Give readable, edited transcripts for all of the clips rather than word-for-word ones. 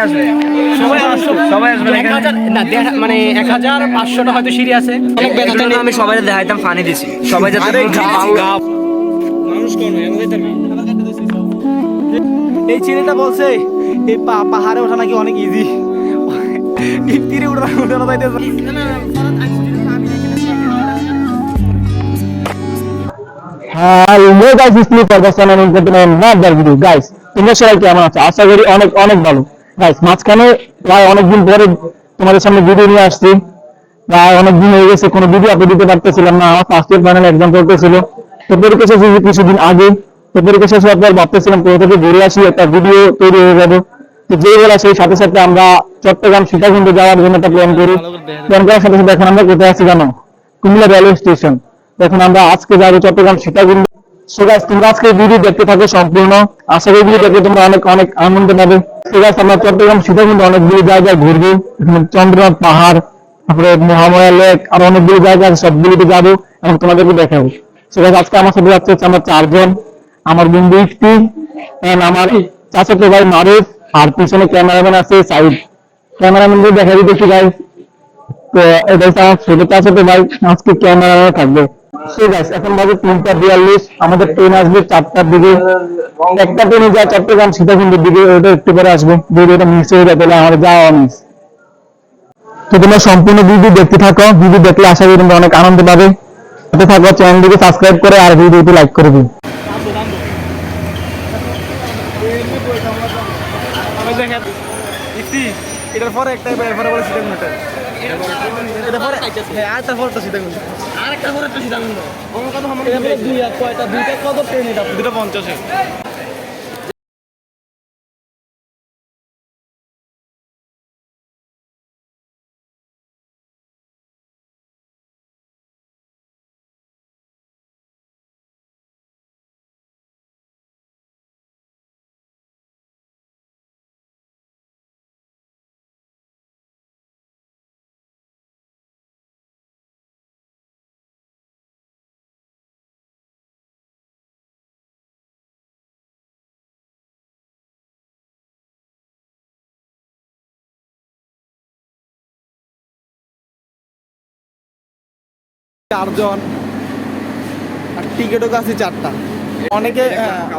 আসবে, সবাই আসবে না, মানে 1500টা হয়তো সিঁড়ি আছে। অনেক ব্যথা নিয়ে আমি সবাই দেখাইতাম, ফানি দিছি সবাই যাতে এই ছেলেটা বলছে এই পাহাড়ে ওঠা নাকি অনেক ইজি, তীরে উঠানো যাইতেছে। Hello guys, it's me Ferguson and entertainment not that video. Guys তোমরা সবাই কেমন আছো? আশা করি অনেক অনেক ভালো। গাইস মাঝখানে প্রায় অনেকদিন পরে তোমাদের সামনে ভিডিও নিয়ে আসছি। প্রায় অনেকদিন হয়ে গেছে কোনো ভিডিও আপলোড দিতে পারতেছিলাম না, আমার ফার্স্ট ইয়ার ফাইনাল এক্সাম চলতেছিল। তো পরীক্ষা শেষ হয়েছে কিছুদিন আগে। তো পরীক্ষা শেষ হওয়ার পর ভাবতেছিলাম কোথা থেকে ঘুরে আসি, একটা ভিডিও তৈরি হয়ে যাবে। তো যেই বেলা সেই সাথে সাথে আমরা চট্টগ্রাম সীতাকুণ্ড যাওয়ার জন্য একটা প্ল্যান করি। প্ল্যান করার সাথে সাথে এখন আমরা কোথায় আছি জানো? Comilla railway station. এখন আমরা আজকে যাবো চট্টগ্রাম সীতাকুণ্ড। সো গাইস তোমরা আজকে ভিডিও দেখতে থাকো সম্পূর্ণ। আশা করি ভিডিও দেখে তোমরা অনেক অনেক আনন্দ পাবে। সো গাইস আমরা চট্টগ্রাম সীতাকুণ্ড অনেকগুলো জায়গায় ঘুরবো। এখানে চন্দ্রনাথ পাহাড়, তারপরে মহামায়া লেক, আর অনেকগুলো জায়গা আছে, সবগুলোতে যাবো এবং তোমাদেরকে দেখাবো। সো গাইস আজকে আমার সাথে যাচ্ছে আমরা 4 জন। আমার বন্ধু ইফতি, আমার চাচাতো ভাই মারুফ, আর পিছনে ক্যামেরাম্যান আছে সাইদ। ক্যামেরাম্যানদের দেখা দিতেছি গাইস। তো এটা হচ্ছে আমার ছোট চাচাতো ভাই, আজকে ক্যামেরাম্যান থাকবে। সো গাইস এখন বাজে 3টা 42, আমাদের ট্রেন আসবে 4টার দিকে। একটা ট্রেনে যায় চট্টগ্রাম সীতাকুণ্ডের দিকে, ওটা একটু পরে আসবে। যদি ওটা মিস হয়ে যায় তাহলে আমার যাওয়া মিস। তো তোমরা সম্পূর্ণ ভিডিও দেখতে থাকো, ভিডিও দেখলে আশা করি তোমরা অনেক আনন্দ পাবে। সাথে থাকো, চ্যানেলটিকে সাবস্ক্রাইব করে আর ভিডিওটি লাইক করে দিন। এটার পরে একটা এরপরে বলে সীতাকুণ্ড, এটা পরে হ্যাঁ আরেকটা পরে তো সীতাকুণ্ড, আরেকটা পরে তো সীতাকুণ্ড। আমার কথা আমার দুই আর কয়টা, দুইটা কত ট্রেন, এটা 250। চারজন আর টিকিটও কাছে 4টা।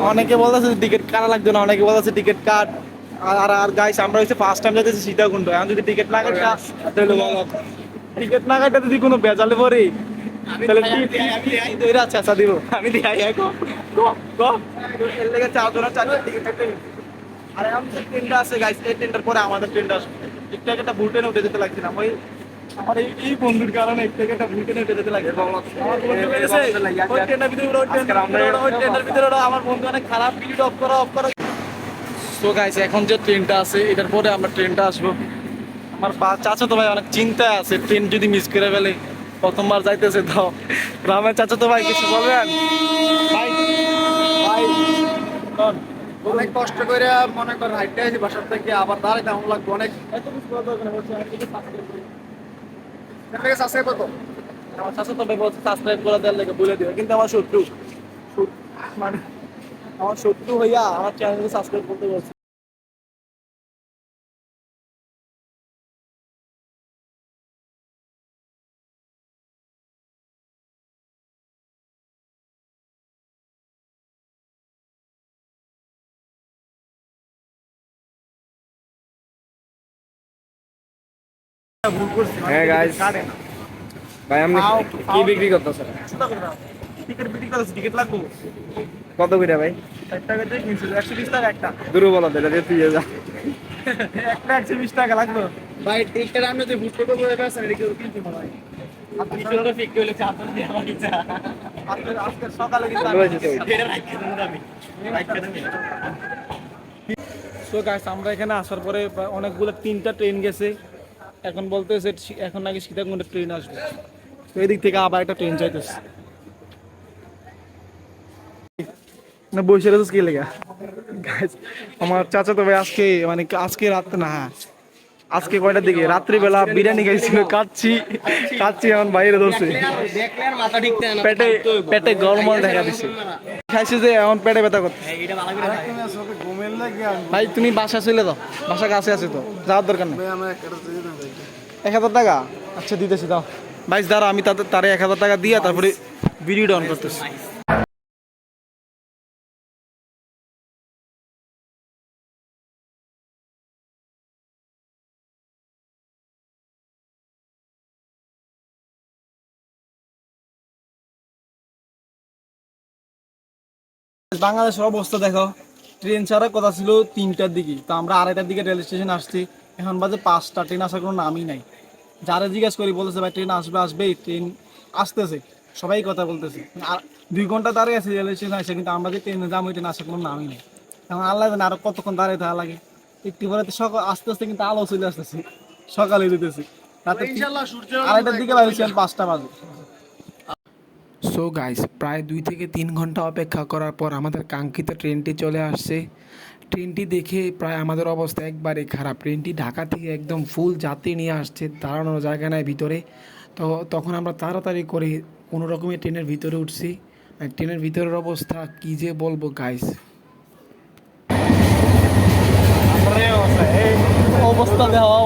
অনেকে বলতেছে টিকিট কাটা লাগবে না, অনেকে বলতেছে টিকিট কাট। আর আর গাইস আমরা হচ্ছে ফার্স্ট টাইম যাইতেছি সীতাকুণ্ড। এখন যদি টিকিট না কাটা তাহলে বলো, টিকিট না কাটা যদি কোনো বেজালে পড়ে তাহলে দইরা চেঁচা দিব। আমি দিই এর লেগে 4 টিকিট কাটতে। আর এখন যে ট্রেনটা আছে গাইস, এই ট্রেনটার পরে আমাদের ট্রেনটা আসবে। একটা একটা বুটেনে উঠে যেতে লাগছিলাম, আমার এই বন্ধুর কারণে একটা বুটেনে উঠে যেতে লাগছে। আমার বন্ধু বলেছে ওই ট্রেনের ভিতরে আমার বন্ধু অনেক খারাপ, ভিডিও অফ করো। সো গাইস এখন যে ট্রেনটা আছে এটার পরে আমরা ট্রেনটা আসবো। আমার চাচাতো ভাই অনেক চিন্তায় আছে, ট্রেন যদি মিস করে ফেলে, প্রথমবার যাইতেছে। তো গ্রামের চাচাতো ভাই কিছু বলবেন? ভাই ভাই অনেক কষ্ট করে মনে কর হাইটে আসি বাসার থেকে, আবার দাঁড়াইতে আমার লাগবে অনেক। সাবস্ক্রাইব করো। আমার চাচাতো ভাই বলছে সাবস্ক্রাইব করে দেওয়ার লেগে বলে দিও, কিন্তু আমার মানে আমার শত্রু হইয়া আমার চ্যানেলকে সাবস্ক্রাইব করতে বলছে। ভুল করছি হ্যাঁ গাইস, ভাই আপনি কি বিক্রি করতেছেন? টিকিট বিক্রি করতেছি, টিকিট লাগবে কত করে ভাই? 60 টাকা দিয়ে কিনছিল, 120 টাকা একটা। দূর বলো তো, এটা দিয়ে তুই যা। একটা 120 টাকা লাগবে ভাই টিকেট আমি যে বুক করতে বলে ফেলছেন, এটা কি কিনতে ভাই? আপনি শুনলে ফিক্কি হলে চাদর দিয়ে আমার ইচ্ছা। আজকে সকালে কিন্তু এটা রাখতে দেন আমি রাখতে দেন। সো গাইস আমরা এখানে আসার পরে অনেকগুলো 3টা ট্রেন গেছে। এখন বলতেছে এখন নাকি সীতাকুণ্ডের ট্রেন আসবে। তো এদিক থেকে আবার একটা ট্রেন যাইতেছে। না বসে রয়েছে কি লেগা গাইস, আমার চাচা তো ভাই আজকে মানে আজকে রাত না, আজকে কয়টার দিকে রাত্রিবেলা বিরিয়ানি খাইছিল, কাচ্ছি এখন বাইরে ধরছে, দেখলে আর মাথা ঠিক থাকে না, পেটে পেটে গরমল দেখা দিছে, খাইছে যে এখন পেটে ব্যথা করতে। এটা ভালো করে খাই। ভাই তুমি বাসা চলে দাও, বাসা কাছে আছে তো, যাওয়ার দরকার নেই। 1000 টাকা আচ্ছা দিতেছি, দাও ভাই দাঁড়া, আমি তারে 1000 টাকা দিয়া তারপরে ভিডিওটা অন করতেছি। বাংলাদেশের অবস্থা দেখো, ট্রেন ছাড়ার কথা ছিল 3টার দিকে, তো আমরা 2:30টার দিকে রেল স্টেশন আসছি, এখন বাজে 5টা, ট্রেন আসার কোনো নামই নাই। যারা জিজ্ঞাসা করি বলতেছে ভাই ট্রেন আসবে, ট্রেন আসতেছে, সবাই কথা বলতেছে। আর 2 ঘন্টা দাঁড়িয়ে আছে রেল স্টেশন আসে, কিন্তু আমরা যে ট্রেনে যাবো ওই ট্রেন আসার কোনো নামই নেই। এখন আল্লাহ জানে আরো কতক্ষণ দাঁড়িয়ে থাকা লাগে। একটু পরে তো সকাল আস্তে আস্তে কিন্তু আলো চলে আসতেছে, সকালে দিতেছি, রাতে 2:30টার দিকে বাইরেছিলাম, 5টা বাজে। সো গাইস, প্রায় 2 থেকে 3 ঘন্টা অপেক্ষা করার পর আমাদের কাঙ্ক্ষিত ট্রেনটি চলে আসছে। ট্রেনটি দেখে প্রায় আমাদের অবস্থা একবারে খারাপ। ট্রেনটি ঢাকা থেকে একদম ফুল যাত্রী নিয়ে আসছে, দাঁড়ানোর জায়গা নাই ভিতরে। তো তখন আমরা তাড়াতাড়ি করে কোনো রকমের ট্রেনের ভিতরে উঠছি। আর ট্রেনের ভিতরের অবস্থা কী যে বলবো গাইস। অবস্থা দেওয়া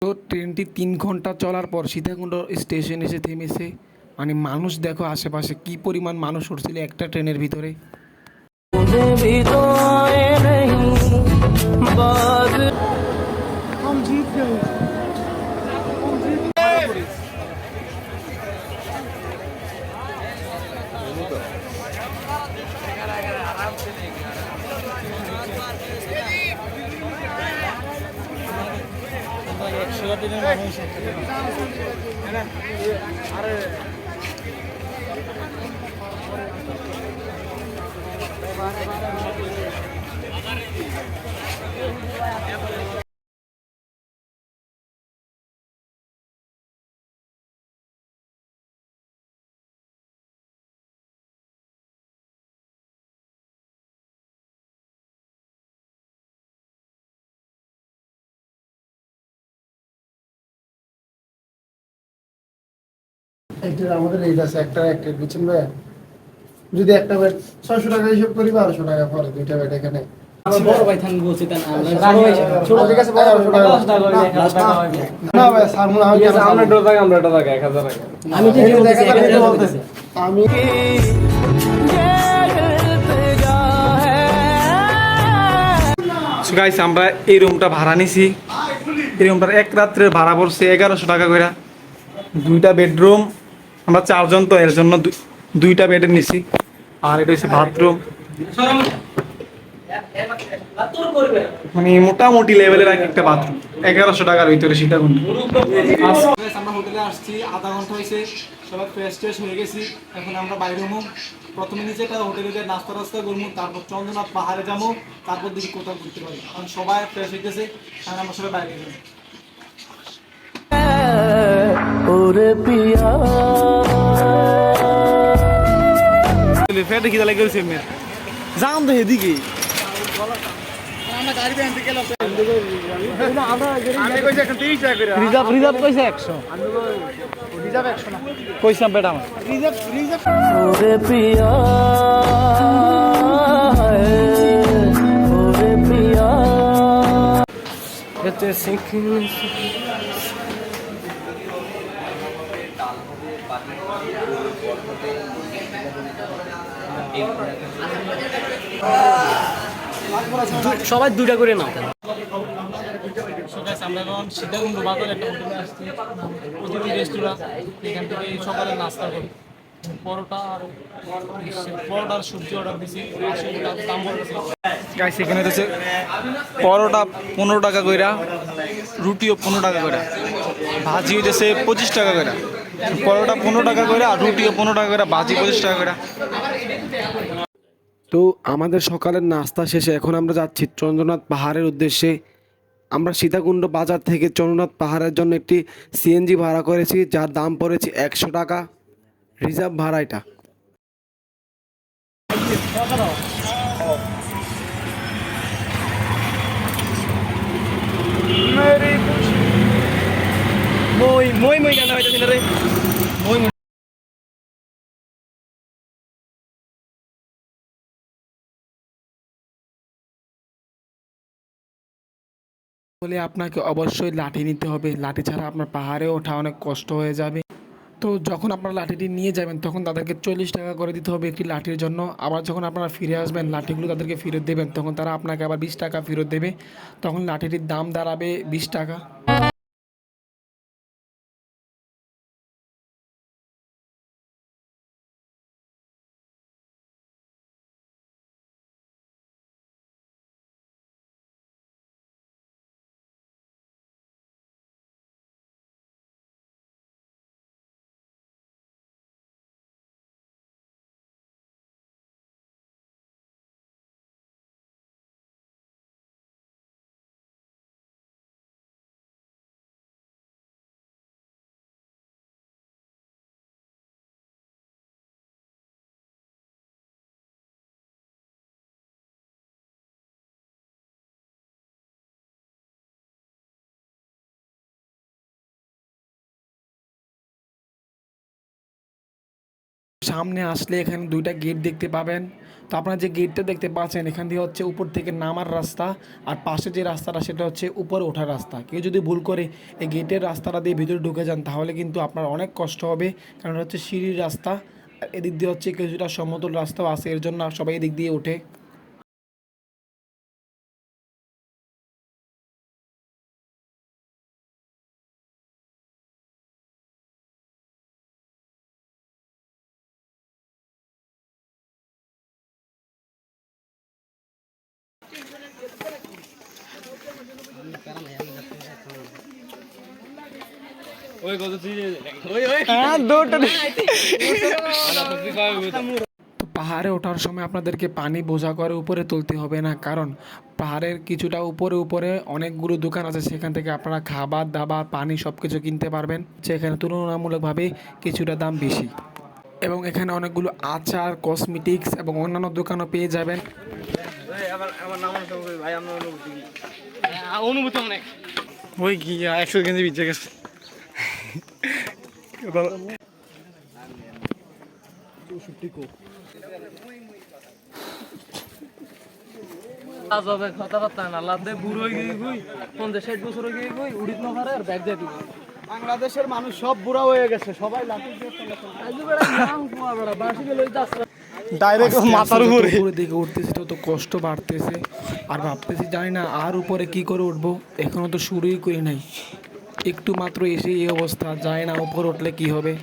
তো ট্রেনটি 3 ঘন্টা চলার পর সীতাকুণ্ড স্টেশন এসে থেমেছে। মানে মানুষ দেখো আশেপাশে কি পরিমাণ মানুষ উঠছিল একটা ট্রেনের ভিতরে। এটা আমাদের এই আছে একটা বুঝছেন ভাই, যদি একটা বেড 600 টাকা হিসাব করি 1200 টাকা পরে, 2টা বেড এখানে। বড় ভাই থান বলছি তাই আমরা ছোট ঠিক আছে 1200 টাকা না ভাই সামনে আমি আমরা টাকা 1000 টাকা আমি ঠিক বলতেছি আমি সো গাইস, আমরা এই রুমটা ভাড়া নিছি। এই রুমটার এক রাত্রের ভাড়া পড়ছে 1100 টাকা করে। 2টা বেডরুম, আমরা 4 জন, তো এর জন্য 2টা বেড নিছি। আর এটা হচ্ছে বাথরুম, মানে মোটামুটি লেভেলের একটা বাথরুম, 1100 টাকার ভিতরে সীতাকুণ্ড। আমরা হোটেলে আসছি, আধা ঘন্টা হয়েছে, সবাই ফ্রেশ ট্রেশ হয়ে গেছি। এখন আমরা বাইরে হবো, প্রথমে নিচে একটা হোটেলে গিয়ে নাস্তা টাস্তা করবো, তারপর চন্দ্রনাথ পাহাড়ে যাবো, তারপর দেখি কোথাও ঘুরতে পারি। কারণ সবাই ফ্রেশ হইতেছে, কারণ আমরা সবাই বাইরে যাবো। ফেটে খিদা লেগে গেছে মেয়ের, যাম তো এদিকে। রিজার্ভ কইছে 100, কইছিলাম বেটা আমার সবাই 2টা করে নাও। আমরা এখন সীতাকুণ্ড বাজারে একটা হোটেলে আসছি, অতিথি রেস্টুরেন্ট। এখান থেকে সকালে নাস্তা করি, পরোটার সবজি অর্ডার দিছি, দাম বলতেছি। গাইস, এখানে হচ্ছে পরোটা 15 টাকা কইরা, রুটিও 15 টাকা কইরা, ভাজি হইতেছে 25 টাকা কইরা। পরোটা 15 টাকা করে, আর রুটিও 15 টাকা করে, ভাজি 25 টাকা করে। তো আমাদের সকালের নাস্তা শেষে এখন আমরা যাচ্ছি চন্দ্রনাথ পাহাড়ের উদ্দেশ্যে। আমরা সীতাকুণ্ড বাজার থেকে চন্দ্রনাথ পাহাড়ের জন্য একটি সিএনজি ভাড়া করেছি, যার দাম পড়েছে 100 টাকা, রিজার্ভ ভাড়া এটা। মই গান হইতাছি না রে। বলে আপনাকে অবশ্যই লাঠি নিতে হবে, লাঠি ছাড়া আপনার পাহাড়ে ওঠা অনেক কষ্ট হয়ে যাবে। তো যখন আপনারা লাঠিটি নিয়ে যাবেন তখন তাদেরকে 40 টাকা করে দিতে হবে একটি লাঠির জন্য। আবার যখন আপনারা ফিরে আসবেন লাঠিগুলো তাদেরকে ফেরত দেবেন, তখন তারা আপনাকে আবার 20 টাকা ফেরত দেবে, তখন লাঠিটির দাম দাঁড়াবে 20 টাকা। সামনে আসলে এখানে দুইটা গেট দেখতে পাবেন। তো আপনারা যে গেটটা দেখতে পাচ্ছেন এখান দিয়ে হচ্ছে উপর থেকে নামার রাস্তা, আর পাশে যে রাস্তাটা সেটা হচ্ছে উপরে ওঠার রাস্তা। কেউ যদি ভুল করে এই গেটের রাস্তাটা দিয়ে ভিতরে ঢুকে যান তাহলে কিন্তু আপনার অনেক কষ্ট হবে, কারণ এটা হচ্ছে সিঁড়ির রাস্তা। আর এদিক দিয়ে হচ্ছে কিছুটা সমতল রাস্তাও আছে, এর জন্য সবাই এদিক দিয়ে ওঠে। তো পাহাড়ে ওঠার সময় আপনাদেরকে পানি বোঝা করে উপরে তুলতে হবে না, কারণ পাহাড়ের কিছুটা উপরে উপরে অনেকগুলো দোকান আছে, সেখান থেকে আপনারা খাবার দাবার পানি সব কিছু কিনতে পারবেন, সেখানে তুলনামূলকভাবে কিছুটা দাম বেশি। এবং এখানে অনেকগুলো আচার, কসমেটিক্স এবং অন্যান্য দোকানও পেয়ে যাবেন। অনুভূতি অনেক। ওই কি 100 কেজি বিজে গেছে। কথাবার্তা না লাদে বুড়ো হয়ে গিয়ে 50-60 বছর হয়ে গিয়ে উড়িত না পারে আর ব্যাগ যায় দিবে। বাংলাদেশের মানুষ সব বুড়া হয়ে গেছে, সবাই লাঠি দিয়ে ডাইরেক্ট মাথার উপরে। উপরে দিকে উঠতেছি তত কষ্ট বাড়তেছে, আর ভাবতেছি জানি না আর উপরে কি করে উঠবো, এখনো তো শুরুই করি নাই, একটু মাত্র এসে এই অবস্থা, যায় না উপরে উঠলে কি হবে।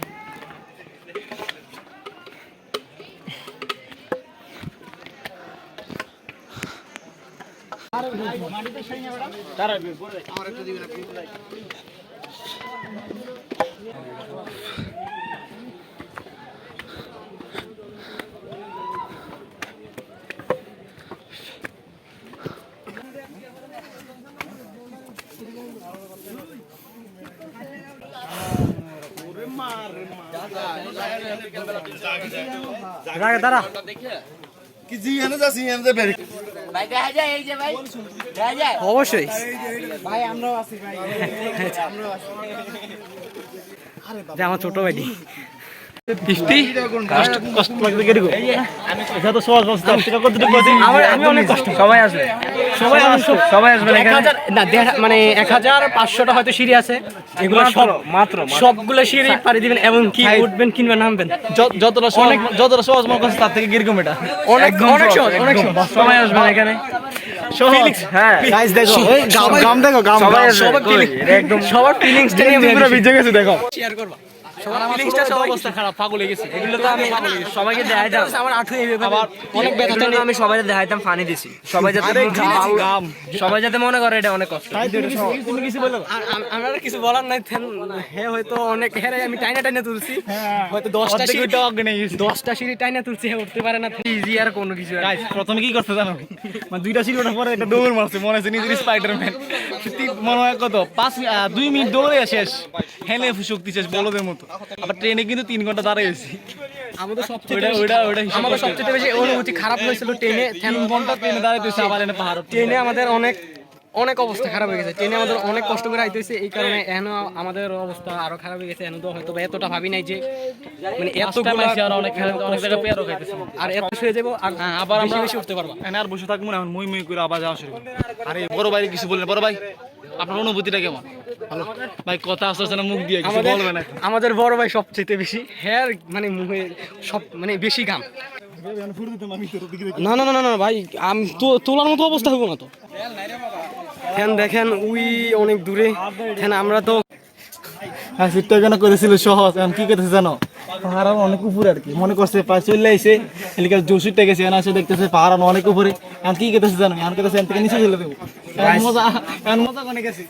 দাঁড়া কি জি এনে যাচ্ছি এনে বেরি ভাই দেখা যায়, এই যে ভাই দেখা যায় অবশ্যই ভাই, আমরাও আছি ভাই, আমরাও আছি। আরে আমার ছোট ভাইটি 50 কষ্ট লাগবে কেটে গো। এটা তো সহজ বস্তা, আপনি কতটুকু বলছেন? আমি অনেক কষ্ট। সবাই আসবে, সবাই আসবে এখানে। না মানে 1500টা হয়তো সিঁড়ি আছে, এগুলো সব মাত্র সবগুলো সিঁড়ি পাড়ি দিবেন এবং কি উঠবেন কিংবা নামবেন, যতটা সহজ মনে করছে তার থেকে কিরকম এটা অনেক সহজ, অনেক সহজ। সবাই আসবেন এখানে। ফিলিংস, হ্যাঁ গাইস দেখো, গাম দেখো, গাম সবাই একদম সবার ফিলিংসটা নিয়ে পুরো ভিজে গেছে, দেখো শেয়ার করবা। অবস্থা খারাপ, পাগল হয়ে গেছে। এগুলো তো আমি সবাইকে দেখাইতাম, আমার আঠু আবার অনেক ব্যথা, আমি সবাই দেখাইতাম, পানি দিছি সবাই যাতে সবাই যাতে মনে করে এটা অনেক কষ্ট। আমার কিছু বলার নাই, হে হয়তো অনেক হেরে আমি টাইনা টাইনা তুলছি, হয়তো 10টা সিঁড়ি টাইনা তুলছি, হে উঠতে পারে না, ইজি আর কোনো কিছু। প্রথমে কি করতে জানো, মানে 2টা সিঁড়ি ওঠার পরে এটা দৌড় মারছে, মনে হচ্ছে নিজের স্পাইডারম্যান। মনে হয় কত 2 মিনিট দৌড়ে শেষ, হেলে শক্তি শেষ বলদের মতো। আবার ট্রেনে কিন্তু 3 ঘন্টা দাঁড়িয়েছি। আমাদের সবচেয়ে বেশি অনুভূতি খারাপ হয়েছিল ট্রেনে, 3 ঘন্টা ট্রেনে দাঁড়াইতেছে, আবার এনে পাহাড়। ট্রেনে আমাদের অনেক অবস্থা খারাপ হয়ে গেছে, ট্রেনে আমাদের অনেক কষ্ট করে আইতেছে, এই কারণে এখন আমাদের অবস্থা আরো খারাপ হয়ে গেছে। এখন তো হয়তো এতটা ভাবি নাই যে মানে এতগুলো অনেক জায়গায় পেয়ারও খাইতেছে, আর এত শুয়ে যাবো, আর আবার আমরা বেশি উঠতে পারবো। এনে আর বসে থাকবো না, এখন মই মই করে আবার যাওয়া শুরু করবো। আরে বড় ভাই কিছু বললেন, বড় ভাই আপনার অনুভূতিটা কেমন? ভালো ভাই, কথা আসছে না মুখ দিয়ে, কিছু বলবেন না। আমাদের বড় ভাই সবচেয়ে বেশি হেয়ার মানে মুখে সব মানে বেশি ঘাম। না না না না ভাই, আমি তো তোলার মতো অবস্থা হবো না তো। ফ্যান দেখেন উই অনেক দূরে, ফ্যান আমরা তো হ্যাঁ সিটটা কেন করেছিল সহজ, এখন কি করতেছে জানো, পাহাড় অনেক উপরে আর কি, মনে করছে প্রায় চলে আইছে এদিকে জোশিটটা গেছে, এখন আসে দেখতেছে পাহাড় অনেক উপরে, এখন কি করতেছে জানো, এখন করতেছে এখান থেকে নিচে চলে দেবো। মজা এখন মজা কোনে গেছে,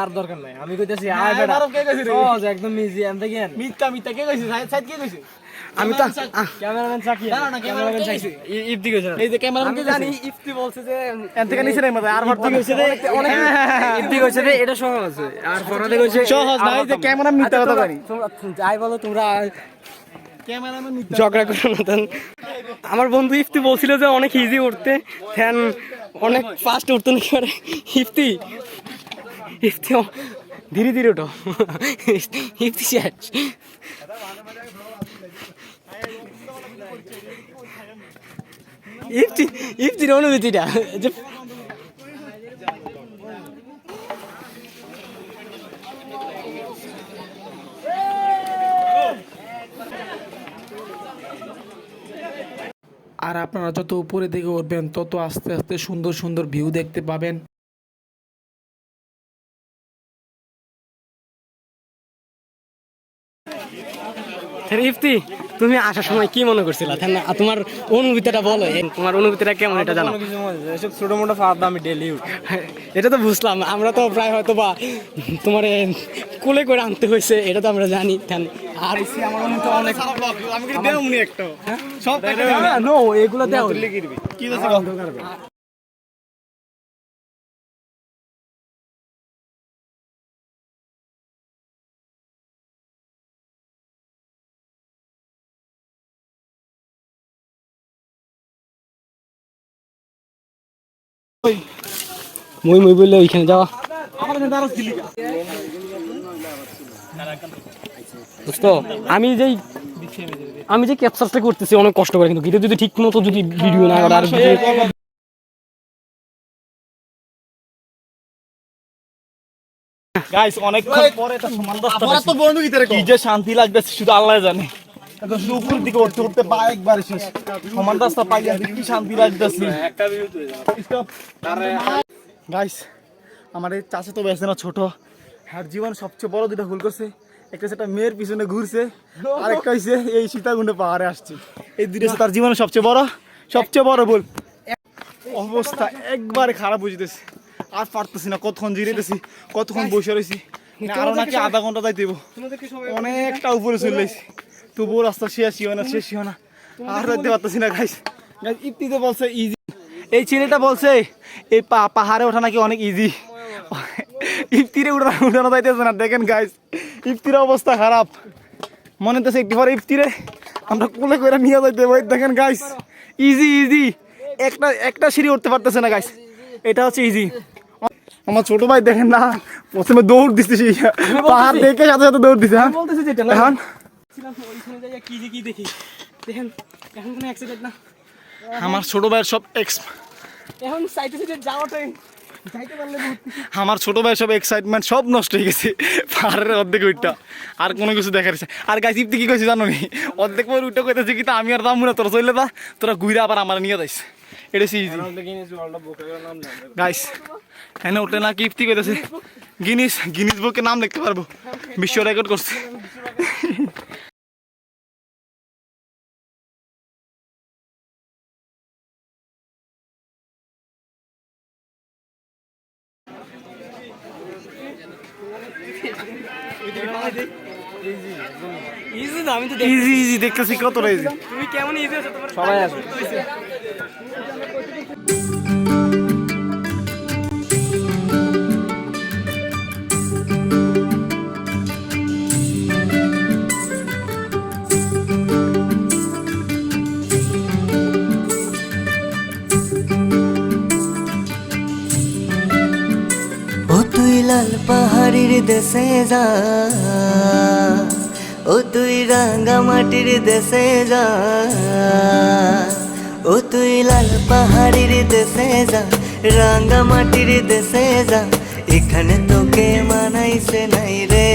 আর দরকার নাই, আমি কইতেছি একদম ইজি এম থেকে মিথ্যা মিথ্যা কে কইছে, সাইড কে কইছে? আমি তো ক্যামেরাম্যান চাকি না, ক্যামেরাম্যান চাইছি ইফতি কইছে, এই যে ক্যামেরাম্যান কে জানি ইফতি বলছে যে এখান থেকে নিচে নেই, আর ভর্তি কইছে রে, অনেক ইফতি কইছে রে, এটা সহজ আছে, আর পরাতে কইছে সহজ না, এই যে ক্যামেরা মিথ্যা কথা কই, তোমরা যাই বলো, তোমরা ক্যামেরাম্যান মিথ্যা ঝগড়া করো না। আমার বন্ধু ইফতি বলছিল যে অনেক ইজি উঠতে, ফ্যান অনেক ফাস্ট উঠতে নাকি পারে। ইফতি ইফতি ধীরে ধীরে ওঠো, ইফতি শেষ। ইফতির অনুভূতিটা যে আর আপনারা যত উপরে দিকে উঠবেন তত আস্তে আস্তে সুন্দর সুন্দর ভিউ দেখতে পাবেন। ইফতি তুমি আসার সময় কি মনে করছিলা, তোমার অনুভূতিটা বলো, তোমার অনুভূতিটা কেমন এটা জানো? এসব ছোট মোটো ফাঁদ আমি ডেলি এটা তো বুঝলাম, আমরা তো প্রায় হয়তো বা তোমার কোলে করে আনতে হয়েছে, এটা তো আমরা জানি। আর আমার মনে তো অনেক আমি কি দেওমনি একটা সব নো এগুলো দেও কি হচ্ছে মই মই বললে ওইখানে যাওয়া বুঝতো। আমি যে ক্যাপচারটা করতেছি অনেক কষ্ট করে, কিন্তু যদি ঠিক মতো যদি ভিডিও না করে, আর গাইস অনেকক্ষণ পরে এটা সমান রাস্তা আমার তো বন্ধু ভিতরে কি যে শান্তি লাগতেছে শুধু আল্লাহ জানে। এত শুধু উপর দিকে উঠতে উঠতে পা একবার শেষ, সমান রাস্তা পাই আর কি শান্তি লাগতেছে। একটা ভিউ তো স্টপ গাইস, আমার এই চাচা তো বেঁচে না ছোট, আর জীবন সবচেয়ে বড় দুটা ভুল করছে। একটা সেটা মেয়ের পিছনে ঘুরছে, আর একটা হইছে এই সীতাকুণ্ডে পাহাড়ে আসছে। এই দুইটা তার জীবনের সবচেয়ে বড় ভুল। অবস্থা একবারে খারাপ বুঝতেছে, আর পারতেছি না, কতক্ষণ জিরেতেছি, কতক্ষণ বসে রয়েছি, আরো নাকি আধা ঘন্টা যাই দেবো, অনেকটা উপরে চলে এসেছি, তবুও রাস্তা শেষ হয় না, আর যেতে পারতেছি না। গাইস ইফতিতে বলছে ইজি, এই ছেলেটা বলছে এই পাহাড়ে ওঠা নাকি অনেক ইজি, ইফতিরে উঠানো যাইতেছে না। দেখেন গাইস ইফতির অবস্থা খারাপ, মনে হতেছে একটু পরে ইফতিরে আমরা কোলে করে নিয়ে যাইতে হবে। দেখেন গাইস ইজি একটা সিঁড়ি উঠতে পারতেছে না গাইস, এটা হচ্ছে ইজি। আমার ছোট ভাই দেখেন না, প্রথমে দৌড় দিতেছি, পাহাড় দেখে সাথে সাথে দৌড় দিছে। হ্যাঁ বলতেছি যেটা এখন কি দেখি দেখেন, এখন কোনো অ্যাক্সিডেন্ট না, আমার ছোট ভাইয়ের সব এখন সাইডে যাওয়াটাই যাইতে পারলে আমার ছোট ভাইয়ের সব এক্সাইটমেন্ট সব নষ্ট হয়ে গেছে পাহাড়ের অর্ধেক উইটটা, আর কোনো কিছু দেখার ইচ্ছা। আর গাইস ইফতি কি কইছে জানো নি, অর্ধেক পর উইটটা কইতেছে কি তা আমি আর দাম না, তোরা চলে যা, তোরা ঘুরে আবার আমার নিয়ে যাইস। এটা ইজি গাইস হ্যাঁ উঠলে না কি ইফতি করেছে গিনিস বুকে নাম লিখতে পারবো বিশ্ব রেকর্ড করছে ইজি না, আমি তো ইজি দেখতেছি কতটা ইজি তুমি কেমন ইজি আছো তোমার সবাই আসবে। ও তুই লাল পাহাড়ির দেশে যা, ও তুই রাঙ্গা মাটির দেশে যা, ও তুই লাল পাহাড়ির দেশে যা, রাঙ্গা মাটির দেশে যা, এখানে তোকে মানাইছে নাই রে,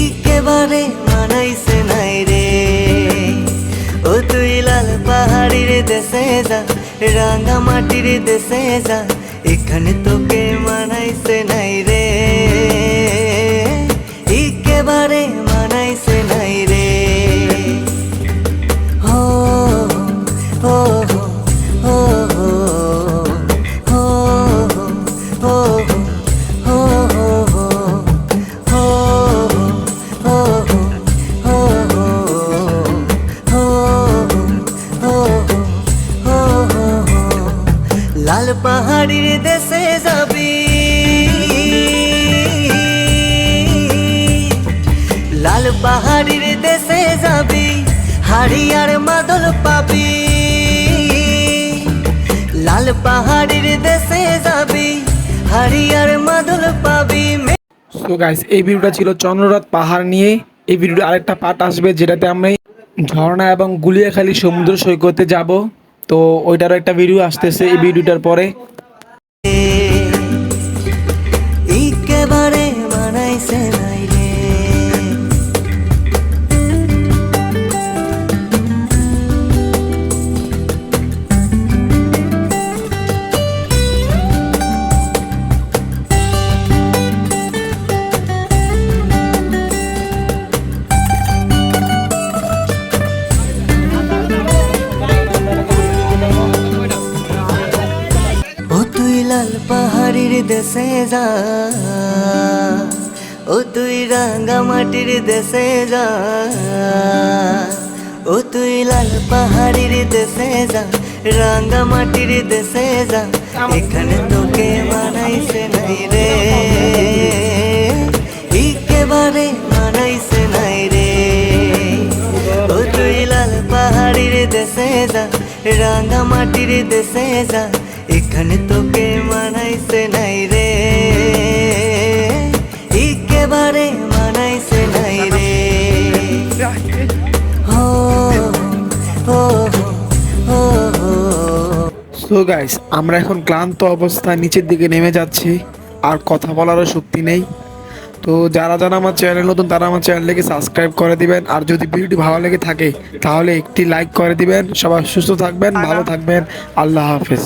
একেবারে মানাইছে নাই রে। ও তুই লাল পাহাড়ির দেশে যা, রাঙ্গা মাটির দেশে যা, এখানে তোকে মানাইছে নাই রে, একেবারে মানাইছে নাই রে। হো হো হো হো হো হো হো লাল পাহাড়ির দেশে যাবি, লাল পাহাড়ির দেশে যাবি, হাড়িয়ার মাদল পাবি, লাল পাহাড়ির দেশে যাবি, হাড়িয়ার মাদল পাবি। সো গাইস, এই ভিডিওটা ছিল চন্দ্রনাথ পাহাড় নিয়ে। এই ভিডিওর আরেকটা পার্ট আসবে যেটাতে আমরা ঝর্ণা এবং গুলিয়াখালী সমুদ্র সৈকতে যাব। তো ওইটারও একটা ভিডিও আসতেছে এই ভিডিওটার পরে। একেবারে মানাইছে নাই রে। ও তুই লাল পাহাড়ির দেশে যা, ও তুই রাঙ্গা মাটির দেশে যা, ও তুই লাল পাহাড়ির দেশে যা, রাঙ্গা মাটির দেশে যা, এখানে তোকে মানাইছে নাই রে, একেবারে মানাইছে নাই রে। ও তুই লাল পাহাড়ির দেশে যা, রাঙ্গা মাটির দেশে যা, এখানে তোকে মানাইছে নাই রে, একেবারে মানাইছে নাই রে। হো হো হো হো। সো গাইস, আমরা এখন ক্লান্ত অবস্থায় নিচের দিকে নেমে যাচ্ছি, আর কথা বলারও শক্তি নেই। তো যারা যারা আমার চ্যানেল নতুন তারা আমার চ্যানেলটাকে সাবস্ক্রাইব করে দিবেন, আর যদি ভিডিওটি ভালো লেগে থাকে তাহলে একটি লাইক করে দিবেন। সবাই সুস্থ থাকবেন, ভালো থাকবেন, আল্লাহ হাফেজ।